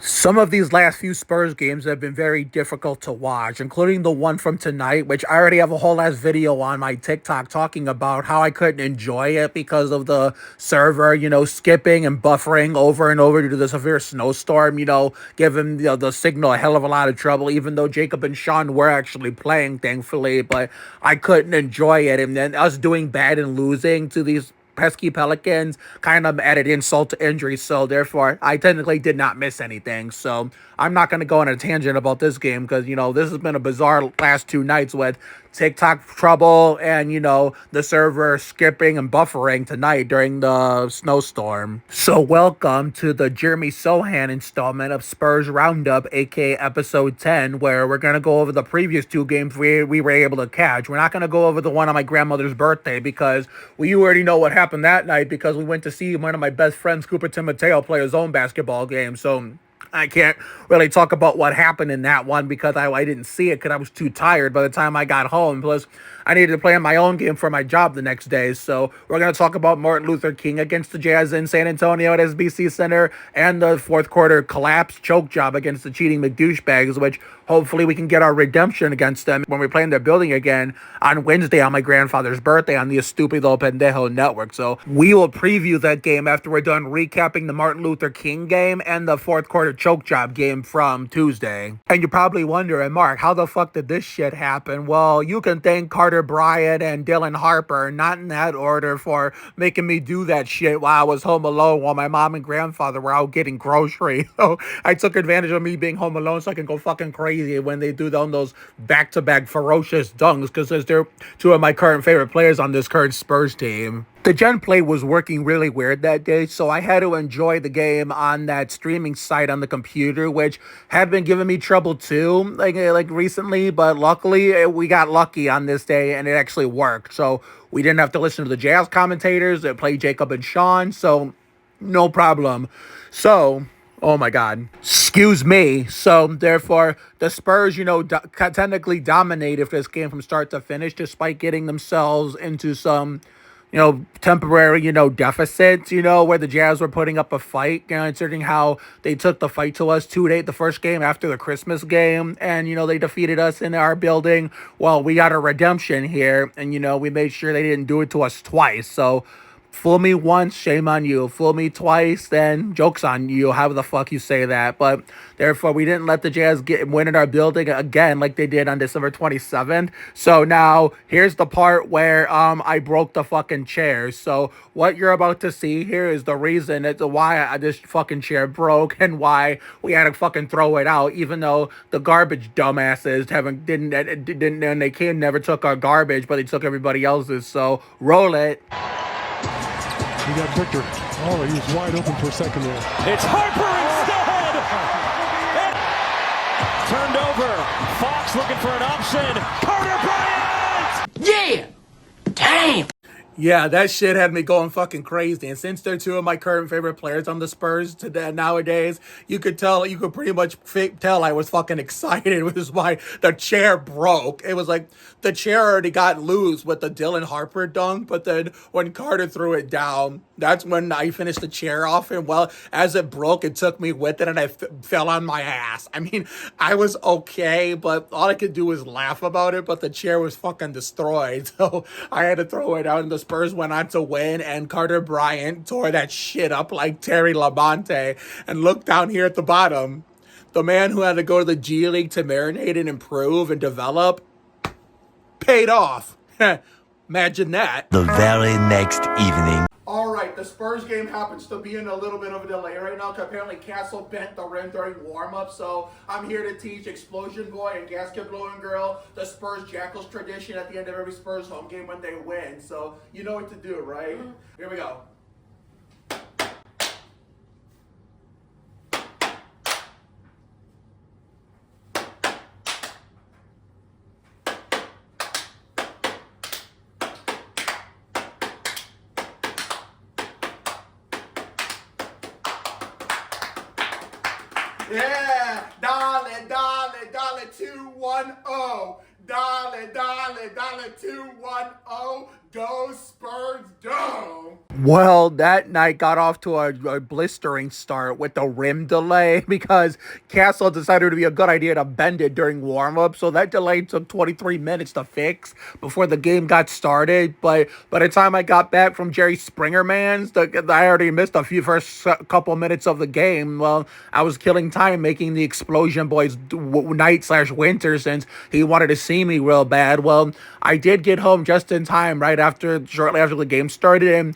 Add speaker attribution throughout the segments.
Speaker 1: Some of these last few Spurs games have been very difficult to watch, including the one from tonight, which I already have a whole ass video on my TikTok talking about how I couldn't enjoy it because of the server, skipping and buffering over and over due to the severe snowstorm, giving the signal a hell of a lot of trouble, even though Jacob and Sean were actually playing, thankfully, but I couldn't enjoy it. And then us doing bad and losing to these pesky Pelicans kind of added insult to injury, so therefore I technically did not miss anything. So I'm not going to go on a tangent about this game because, this has been a bizarre last two nights with TikTok trouble and, the server skipping and buffering tonight during the snowstorm. So welcome to the Jeremy Sohan installment of Spurs Roundup, aka episode 10, where we're going to go over the previous two games we were able to catch. We're not going to go over the one on my grandmother's birthday because you already know what happened that night because we went to see one of my best friends, Cooper Timoteo, play his own basketball game. So I can't really talk about what happened in that one because I didn't see it because I was too tired by the time I got home. Plus, I needed to play in my own game for my job the next day. So we're going to talk about Martin Luther King against the Jazz in San Antonio at SBC Center and the fourth quarter collapse choke job against the Cheating McDouchebags, which hopefully we can get our redemption against them when we play in their building again on Wednesday on my grandfather's birthday on the Estupido Pendejo network. So we will preview that game after we're done recapping the Martin Luther King game and the fourth quarter choke job game from Tuesday. And you're probably wondering, Mark, how the fuck did this shit happen? Well, you can thank Bryant and Dylan Harper, not in that order, for making me do that shit while I was home alone while my mom and grandfather were out getting groceries. So I took advantage of me being home alone so I can go fucking crazy when they do those back-to-back ferocious dunks because they're two of my current favorite players on this current Spurs team. The gen play was working really weird that day, so I had to enjoy the game on that streaming site on the computer, which had been giving me trouble too, like recently, but luckily we got lucky on this day and it actually worked. So we didn't have to listen to the Jazz commentators that play Jacob and Sean, so no problem. So, oh my God. Excuse me. So, therefore, the Spurs, technically dominated this game from start to finish, despite getting themselves into some temporary, deficits, where the Jazz were putting up a fight, considering how they took the fight to us 2-8 the first game after the Christmas game. And, they defeated us in our building. Well, we got a redemption here. And, we made sure they didn't do it to us twice. So, fool me once, shame on you. Fool me twice, then joke's on you. However the fuck you say that. But therefore, we didn't let the Jazz win in our building again like they did on December 27th. So now, here's the part where I broke the fucking chair. So what you're about to see here is the reason as to why this fucking chair broke and why we had to fucking throw it out, even though the garbage dumbasses didn't and they never took our garbage, but they took everybody else's. So roll it.
Speaker 2: You got Victor. Oh, he was wide open for a second there.
Speaker 3: It's Harper instead! Turned over. Fox looking for an option. Carter Bryant!
Speaker 4: Yeah! Damn!
Speaker 1: Yeah, that shit had me going fucking crazy. And since they're two of my current favorite players on the Spurs nowadays, you could pretty much tell I was fucking excited, which is why the chair broke. It was like the chair already got loose with the Dylan Harper dunk, but then when Carter threw it down, that's when I finished the chair off. And well, as it broke, it took me with it and I fell on my ass. I mean, I was okay, but all I could do was laugh about it, but the chair was fucking destroyed. So I had to throw it out and the Spurs went on to win, and Carter Bryant tore that shit up like Terry Labonte. And look down here at the bottom. The man who had to go to the G League to marinate and improve and develop paid off. Imagine that.
Speaker 5: The very next evening.
Speaker 1: All right, the Spurs game happens to be in a little bit of a delay right now because apparently Castle bent the rim during warm-up. So I'm here to teach Explosion Boy and Gasket Blowing Girl the Spurs Jackals tradition at the end of every Spurs home game when they win. So you know what to do, right? Here we go. Yeah, dale, dale, dale, 2-1-0. Dale, dale, dale, 2-1-0.
Speaker 2: Go Spurs, go!
Speaker 1: Well, that night got off to a blistering start with the rim delay because Castle decided to be a good idea to bend it during warm-up. So that delay took 23 minutes to fix before the game got started. But by the time I got back from Jerry Springer Man's, I already missed a few first couple minutes of the game. Well, I was killing time making the Explosion Boys night/winter since he wanted to see me real bad. Well, I did get home just in time shortly after the game started, and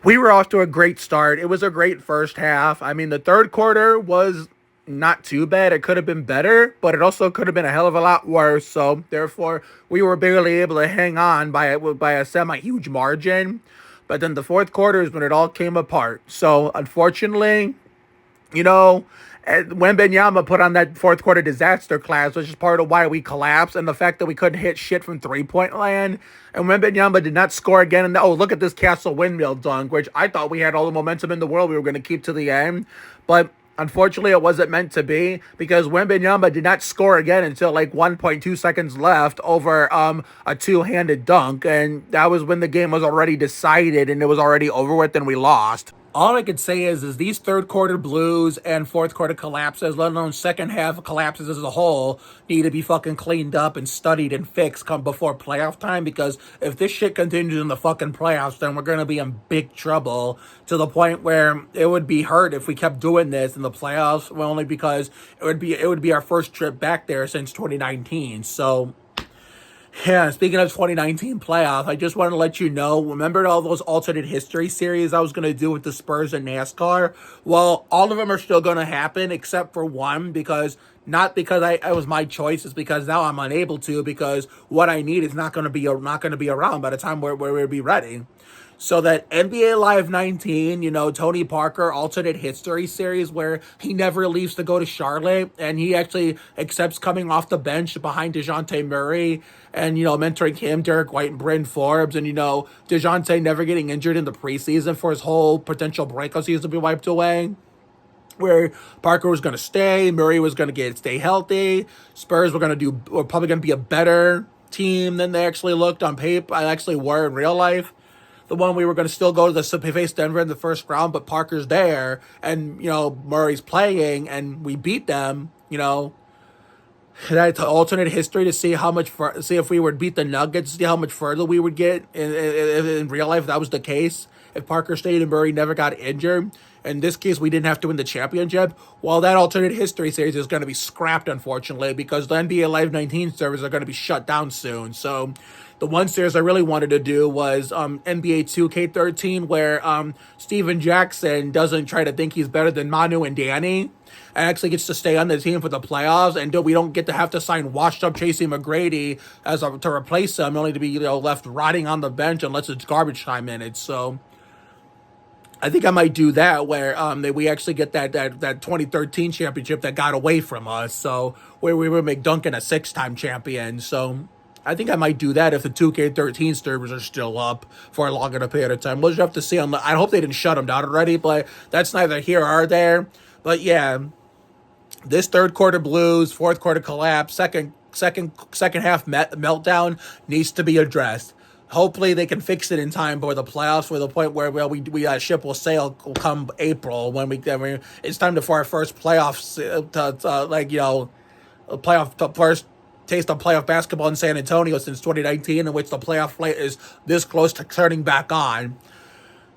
Speaker 1: we were off to a great start. It was a great first half. I mean, the third quarter was not too bad. It could have been better, but it also could have been a hell of a lot worse. So therefore, we were barely able to hang on by a semi-huge margin. But then the fourth quarter is when it all came apart. So unfortunately, you know, Wembanyama put on that fourth quarter disaster class, which is part of why we collapsed, and the fact that we couldn't hit shit from three-point land. And Wembanyama did not score again. And look at this Castle windmill dunk, which I thought we had all the momentum in the world we were going to keep to the end. But unfortunately, it wasn't meant to be because Wembanyama did not score again until like 1.2 seconds left over a two-handed dunk. And that was when the game was already decided and it was already over with and we lost. All I could say is these third quarter blues and fourth quarter collapses, let alone second half collapses as a whole, need to be fucking cleaned up and studied and fixed come before playoff time, because if this shit continues in the fucking playoffs, then we're going to be in big trouble to the point where it would be hurt if we kept doing this in the playoffs, only because it would be our first trip back there since 2019. So yeah, speaking of 2019 playoff, I just want to let you know, remember all those alternate history series I was going to do with the Spurs and NASCAR? Well, all of them are still going to happen except for one, not because it was my choice, it's because now I'm unable to, because what I need is not going to be around by the time we'll be ready. So that NBA Live 19, Tony Parker alternate history series where he never leaves to go to Charlotte and he actually accepts coming off the bench behind DeJounte Murray and, mentoring him, Derek White and Bryn Forbes, and, DeJounte never getting injured in the preseason for his whole potential breakout season to be wiped away. Where Parker was going to stay, Murray was going to stay healthy, Spurs were probably going to be a better team than they actually looked on paper, actually were in real life. The one we were going to still go to face Denver in the first round, but Parker's there, and, Murray's playing, and we beat them, That alternate history to see see if we would beat the Nuggets, see how much further we would get in real life if that was the case. If Parker stayed and Murray never got injured. In this case, we didn't have to win the championship. Well, that alternate history series is going to be scrapped, unfortunately, because the NBA Live 19 servers are going to be shut down soon. So the one series I really wanted to do was NBA 2K13, where Steven Jackson doesn't try to think he's better than Manu and Danny, and actually gets to stay on the team for the playoffs, and we don't get to have to sign washed-up Tracy McGrady to replace him, only to be left rotting on the bench unless it's garbage time minutes. So I think I might do that, where we actually get that 2013 championship that got away from us. So where we would make Duncan a 6-time champion. So I think I might do that if the 2K13 servers are still up for a long enough period of time. We'll just have to see. I hope they didn't shut them down already, but that's neither here or there. But yeah, this third quarter blues, fourth quarter collapse, second half meltdown needs to be addressed. Hopefully they can fix it in time for the playoffs, for the point where we ship will sail come April when it's time for our first playoffs first taste of playoff basketball in San Antonio since 2019, in which the playoff play is this close to turning back on.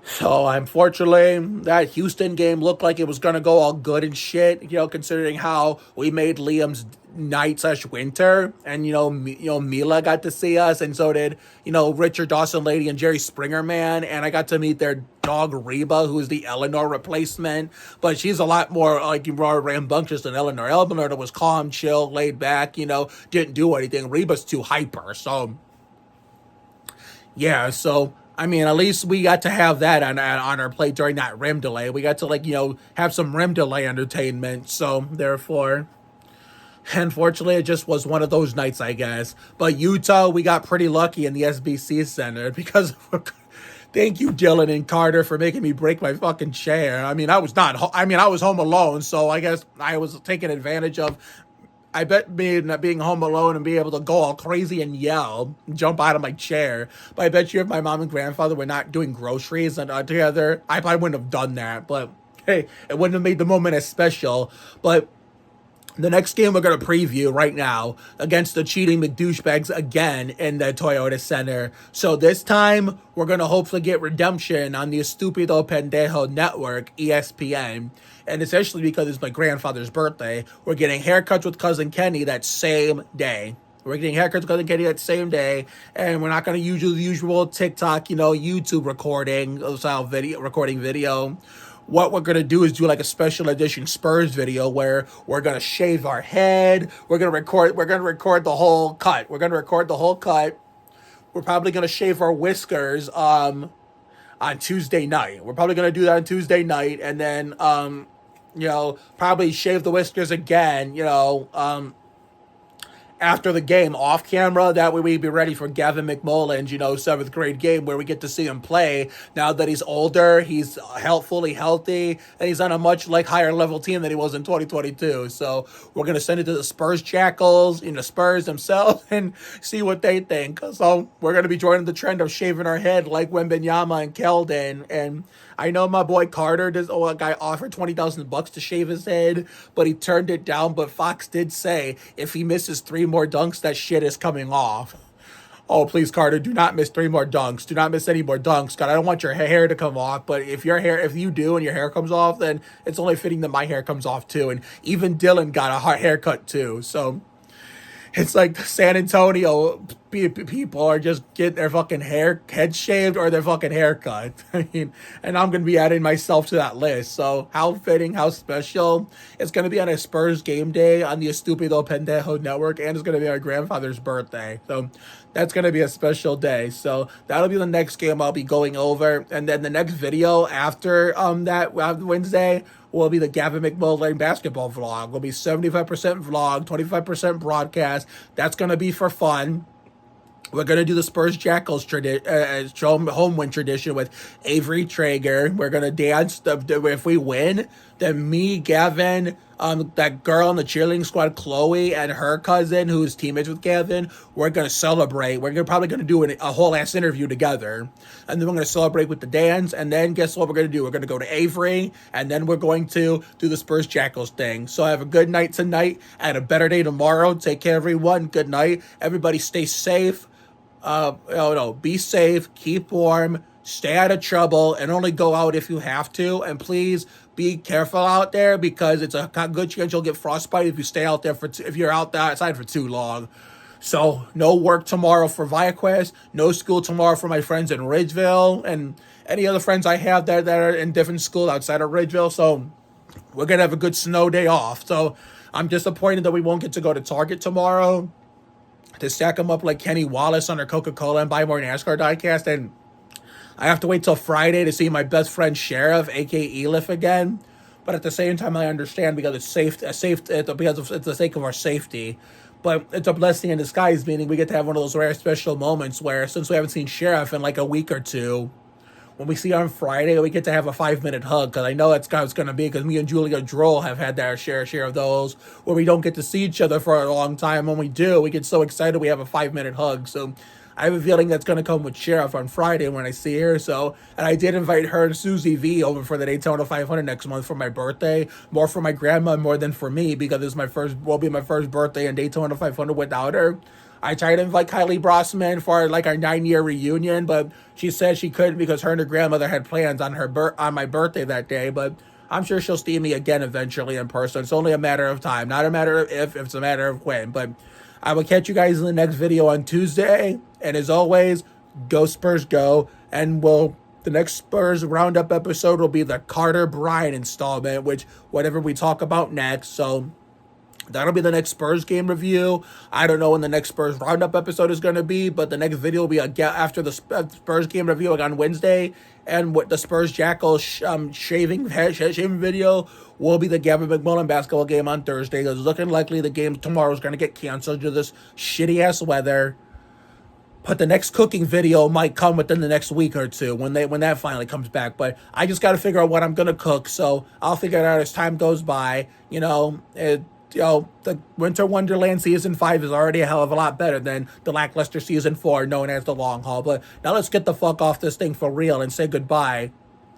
Speaker 1: So unfortunately, that Houston game looked like it was gonna go all good and shit, considering how we made Liam's night/winter, and Mila got to see us, and so did Richard Dawson Lady and Jerry Springer Man, and I got to meet their dog Reba, who's the Eleanor replacement, but she's a lot more more rambunctious than Eleanor. Eleanor was calm, chill, laid back, didn't do anything. Reba's too hyper, so yeah, so I mean, at least we got to have that on our plate during that rim delay. We got to have some rim delay entertainment. So therefore, unfortunately, it just was one of those nights, I guess. But Utah, we got pretty lucky in the SBC Center because thank you, Dylan and Carter, for making me break my fucking chair. I mean, I was home alone, so I guess I was taking advantage of I bet being home alone and being able to go all crazy and yell, jump out of my chair. But I bet you if my mom and grandfather were not doing groceries and together, I probably wouldn't have done that. But hey, it wouldn't have made the moment as special. But the next game we're going to preview right now against the Cheating McDouchebags again in the Toyota Center. So this time, we're going to hopefully get redemption on the Estupido Pendejo Network, ESPN. And especially because it's my grandfather's birthday, we're getting haircuts with Cousin Kenny that same day. We're getting haircuts with Cousin Kenny that same day, and we're not going to use the usual TikTok, YouTube recording video. What we're going to do is do like a special edition Spurs video where we're going to shave our head. We're going to record the whole cut. We're probably going to shave our whiskers on Tuesday night. We're probably going to do that on Tuesday night, and then probably shave the whiskers again, after the game off camera. That way we'd be ready for Gavin McMullen's, 7th grade game where we get to see him play. Now that he's older, he's fully healthy, and he's on a much higher level team than he was in 2022. So we're going to send it to the Spurs Jackals, Spurs themselves, and see what they think. So we're going to be joining the trend of shaving our head like Wembenyama and Keldon. And I know my boy Carter, a guy offered $20,000 to shave his head, but he turned it down. But Fox did say if he misses 3 more dunks, that shit is coming off. Oh, please, Carter, do not miss 3 more dunks. Do not miss any more dunks. God, I don't want your hair to come off, but if you do and your hair comes off, then it's only fitting that my hair comes off too. And even Dylan got a haircut too, so it's like San Antonio people are just getting their fucking head shaved or their fucking haircut. I mean, and I'm going to be adding myself to that list. So how fitting, how special. It's going to be on a Spurs game day on the Estupido Pendejo Network, and it's going to be our grandfather's birthday. So that's going to be a special day. So that'll be the next game I'll be going over. And then the next video after that Wednesday will be the Gavin McMullen basketball vlog. Will be 75% vlog, 25% broadcast. That's going to be for fun. We're going to do the Spurs Jackals home win tradition with Avery Traeger. We're going to dance. If we win, then me, Gavin, that girl on the cheerleading squad, Chloe, and her cousin, who's teammates with Gavin, we're going to celebrate. We're probably going to do a whole ass interview together. And then we're going to celebrate with the dance. And then guess what we're going to do? We're going to go to Avery. And then we're going to do the Spurs Jackals thing. So have a good night tonight and a better day tomorrow. Take care, everyone. Good night. Everybody stay safe. Be safe, keep warm, stay out of trouble, and only go out if you have to. And please be careful out there, because it's a good chance you'll get frostbite if you stay out there if you're out there outside for too long. So no work tomorrow for ViaQuest, no school tomorrow for my friends in Ridgeville, and any other friends I have that are in different schools outside of Ridgeville. So we're gonna have a good snow day off. So I'm disappointed that we won't get to go to Target tomorrow to stack them up like Kenny Wallace under Coca-Cola and buy more NASCAR diecast. And I have to wait till Friday to see my best friend Sheriff, aka Elif, again. But at the same time, I understand because it's the sake of our safety. But it's a blessing in disguise, meaning we get to have one of those rare special moments where, since we haven't seen Sheriff in like a week or two, when we see her on Friday, we get to have a 5-minute hug, because I know that's how it's going to be, because me and Julia Droll have had our share of those, where we don't get to see each other for a long time. When we do, we get so excited we have a 5-minute hug. So I have a feeling that's going to come with Sheriff on Friday when I see her. So, and I did invite her and Susie V over for the Daytona 500 next month for my birthday, more for my grandma more than for me, because this will be my first birthday in Daytona 500 without her. I tried to invite Kylie Brossman for like our 9-year reunion, but she said she couldn't because her and her grandmother had plans on my birthday that day. But I'm sure she'll see me again eventually in person. It's only a matter of time, not a matter of if, it's a matter of when. But I will catch you guys in the next video on Tuesday. And as always, go Spurs go. And the next Spurs Roundup episode will be the Carter Bryant installment, which whatever we talk about next. So that'll be the next Spurs game review. I don't know when the next Spurs Roundup episode is going to be, but the next video will be after the Spurs game review on Wednesday. And what the Spurs Jackals shaving video will be the Gavin McMullen basketball game on Thursday. It's looking likely the game tomorrow is going to get canceled due to this shitty-ass weather. But the next cooking video might come within the next week or two when that finally comes back. But I just got to figure out what I'm going to cook, so I'll figure it out as time goes by. the Winter Wonderland Season 5 is already a hell of a lot better than the lackluster Season 4 known as The Long Haul. But now let's get the fuck off this thing for real and say goodbye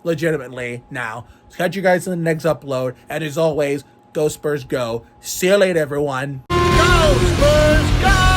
Speaker 1: legitimately now. Catch you guys in the next upload. And as always, go Spurs go. See you later, everyone. Go Spurs go!